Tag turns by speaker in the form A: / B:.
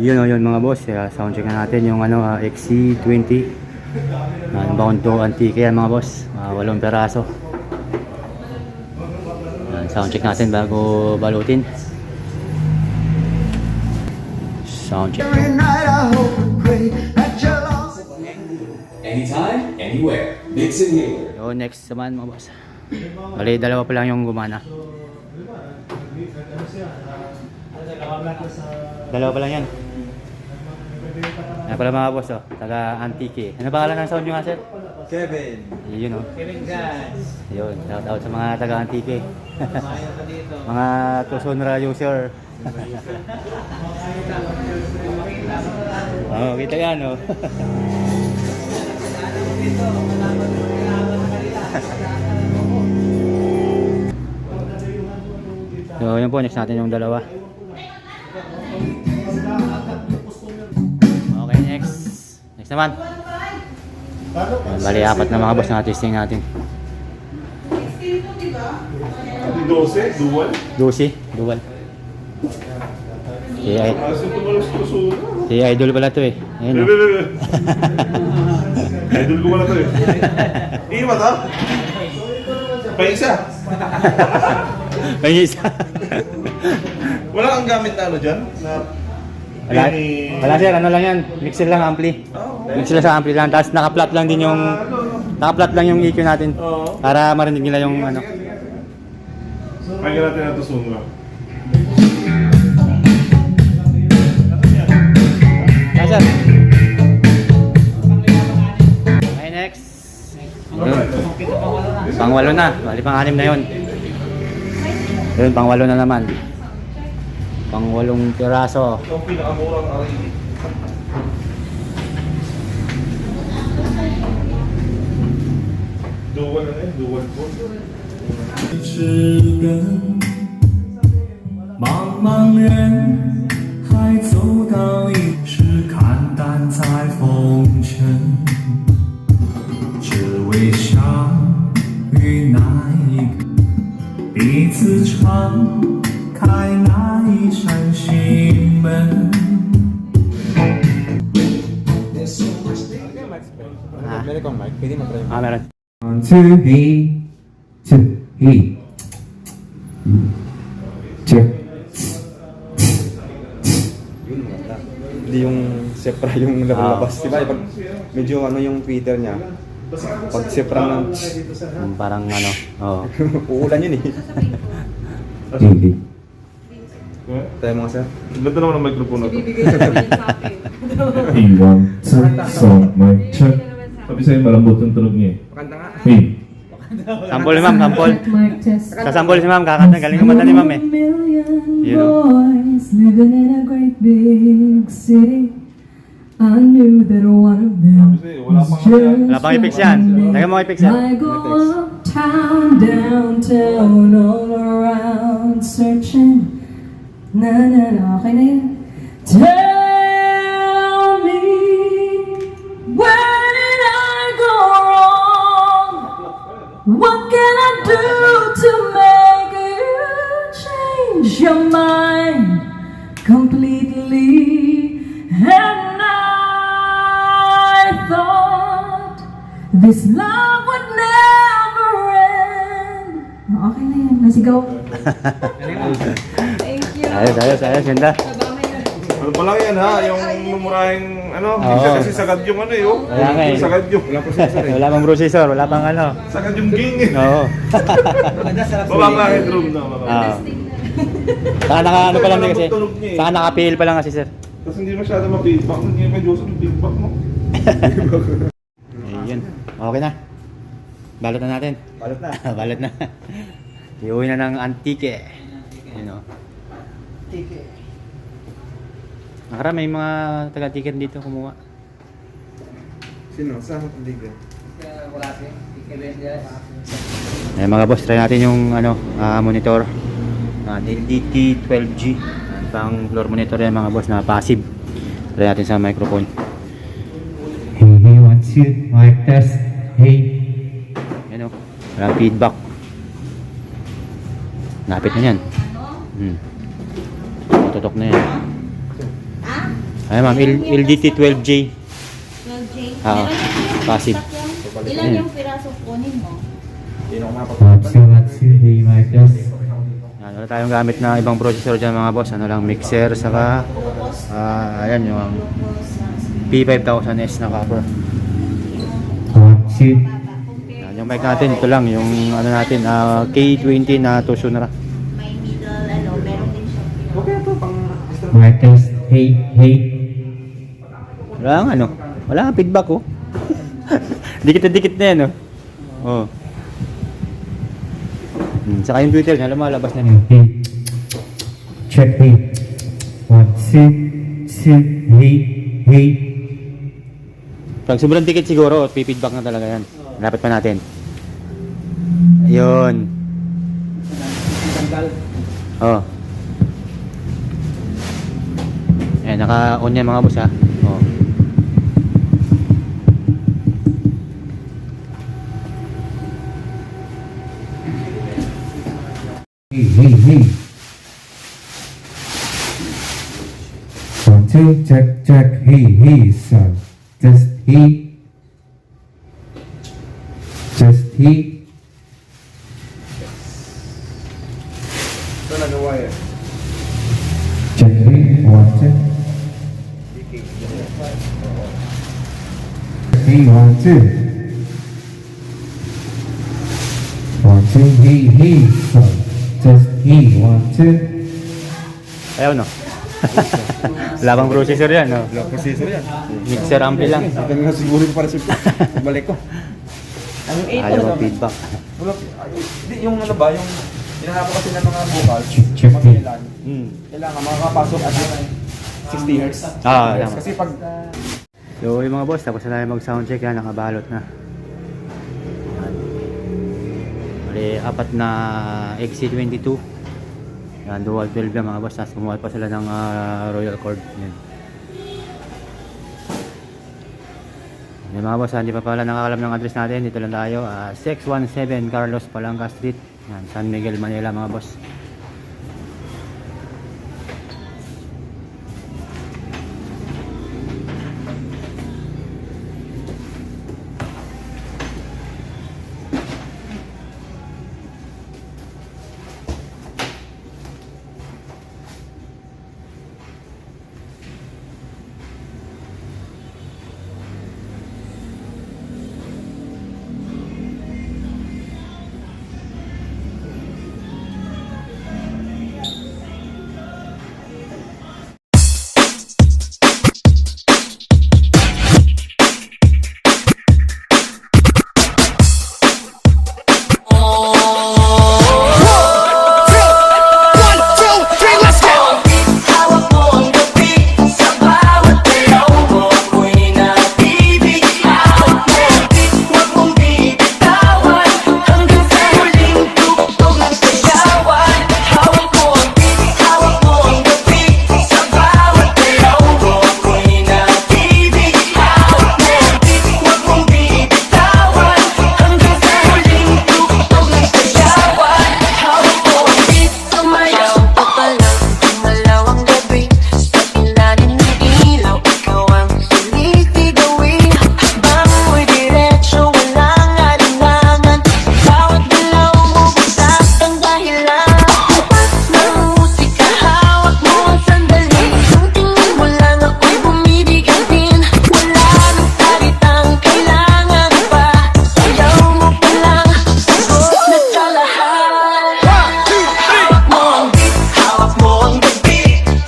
A: Yun o yun mga boss, soundcheck na natin yung XC20 bound to antique yan mga boss, 8 peraso. Soundcheck natin bago balutin. Soundcheck.
B: Anytime, anywhere. Mix and here.
A: So next naman mga boss, bali dalawa pa lang yung gumana. Dalawa pa lang yan. Yan pala mga boss, taga antique. Ano pangalan ng sound nyo nga sir?
C: Kevin.
A: Yun o.
C: Kevin Guys.
A: Yun, shout out sa mga taga antique. Mga Tusonra user. Oh, kita yan o. So yun po, next natin yung dalawa. Okay, next. Next naman. Bali, 4 na mga boss na testing natin.
D: 12, dual.
A: 12, dual. Si Idol pala to eh. Ayun, no?
D: Idol ko wala to eh. Iyo ba to? Paisa.
A: May isa.
D: Wala kang gamit na ano dyan? Na
A: Wala, wala sir, ano lang yan. Mixer lang, ampli. Mixer lang sa ampli lang. Tapos naka-flat lang din yung naka-flat lang yung EQ natin. Para marinig nila yung ano.
D: Pakinggan natin na ito soon lang.
A: Yes, sir. Okay, next. Yun. Pang-8 na. Bali, pang-6 na yun. Yun, pang-8 na naman. Pang-8 piraso.
D: Itong pinakamurang RED. Dual na eh, dual po.
E: 只跟茫茫人海走到一时，看淡在风尘，只为相遇那一刻，彼此敞开那一扇心门。
A: Meron.
E: 1, 2, 3, 2, 3. Check.
C: Hindi yung sepra yung labas. Diba? Pag medyo ano yung Twitter niya. Pag sepra ng
A: Parang ano. Oo.
C: uulan yun eh.
E: Hindi.
C: Tayo mga sir.
D: Ganda naman ang microphone na ito.
E: Hey, 1, 2, so, mic check.
D: Sabi sa'yo, malambot yung tunog niya eh.
C: Pakanta nga.
E: Hey.
A: Sample ni ma'am, sample. Sasample si ma'am, kakanta. Galing kumanta ni ma'am eh. You know.
F: Living in a great big city, I knew that one of them
D: Kasi wala pang
A: Wala pang effects yan. Lagyan mo effects yan.
F: I go uptown, downtown, all around, searching. Na na na, okay na yan. Tell me, where did I go wrong? What can I do to make you change your mind completely? And I thought this love would never end. Okay na yan, nasigaw. Thank you.
A: Ayos, ganda.
D: Ano pa lang yan ha? Yung mumurahing ano?
A: Oo.
D: Isa kasi sagad yung ano eh. Oh.
A: Kaya nga eh.
D: Sagad yung.
A: Wala pang processor, wala pang ano.
D: Sagad yung ging eh.
A: Oo.
D: Bababa headroom na.
A: Ah. Saka naka ano pa lang din kasi.
D: Tunog niya eh.
A: Saka naka-PL pa lang kasi sir.
D: Tapos hindi masyado ma-feedback. Hindi kay Joseph yung feedback mo.
A: Ayun. Okay na. Balot na natin.
C: Balot na.
A: Balot na. Iuwi na ng antique. You know. Nakara may mga taga-ticket dito kumuha.
C: Sino? Saan ang tiga?
A: Ayan mga boss, try natin yung monitor. LDT 12G. Ayan, pang floor monitor yan mga boss na passive. Try natin sa microphone.
E: Hey, hey, 1, 2, mic test. Hey.
A: Ayan o, walang feedback. Lapit na yan. Tutok na yan. Ayan ma'am, LDT 12J.
G: 12J.
A: Ah,
G: Meron yung
A: passive.
G: stock yung, ilan yung piraso kunin mo?
C: Hindi na ako
E: Watsu, hey my best.
A: Yan, wala tayong gamit na ibang processor dyan mga boss. Ano lang, mixer, saka ayan yung P5000S na copper.
E: Watsu,
A: Yan, yung mic natin, ito lang, yung ano natin, K20 na Toshiba.
G: May middle, ano, meron din siya.
C: Okay, ito pang...
E: my best, hey, hey.
A: Wala nga ano, wala nga feedback oh. Dikit na yan oh. Oh. Saka yung Twitter niya, lumalabas na niyo.
E: Hey, check, hey. Watsu, hey, hey.
A: Pag sobrang dikit siguro, pipidback na talaga yan. Lapit pa natin. Ayun. Oh. Ayan, naka-on yan mga boss ha. Oh.
E: Hey, hey, hey. 1, 2, check, check, hey, hey, son. Just he. Just he.
C: Ito nagawa eh.
E: Check, hey, 1, 2. Hey, 1, 2. 1, 2, hey, hey, son. Just he, 1, 2.
A: Ayaw no. Wala bang processor yan no.
C: Wala processor yan.
A: Mixer ampli lang.
C: Ito nga siguro para sa balik ko.
A: Ayaw ang feedback.
C: Wala, hindi, yung ano ba, yung hinahanap ko kasi ng mga vocals,
E: Check
C: mga
E: me.
C: kailan,
A: Hmm.
C: kailangan makakapasok at 60 Hz.
A: Tama.
C: Kasi pag
A: So yung mga boss, tapos na tayo mag-soundcheck yan, nakabalot na. Yan. Bali, apat na XC22. Yan, dual 12 yan mga boss. Tapos kumuha pa sila ng Royal Cord. Yan. Yan mga boss, hindi pa pala nakakalam ng address natin. Dito lang tayo. 617 Carlos Palanca Street. Yan, San Miguel, Manila mga boss.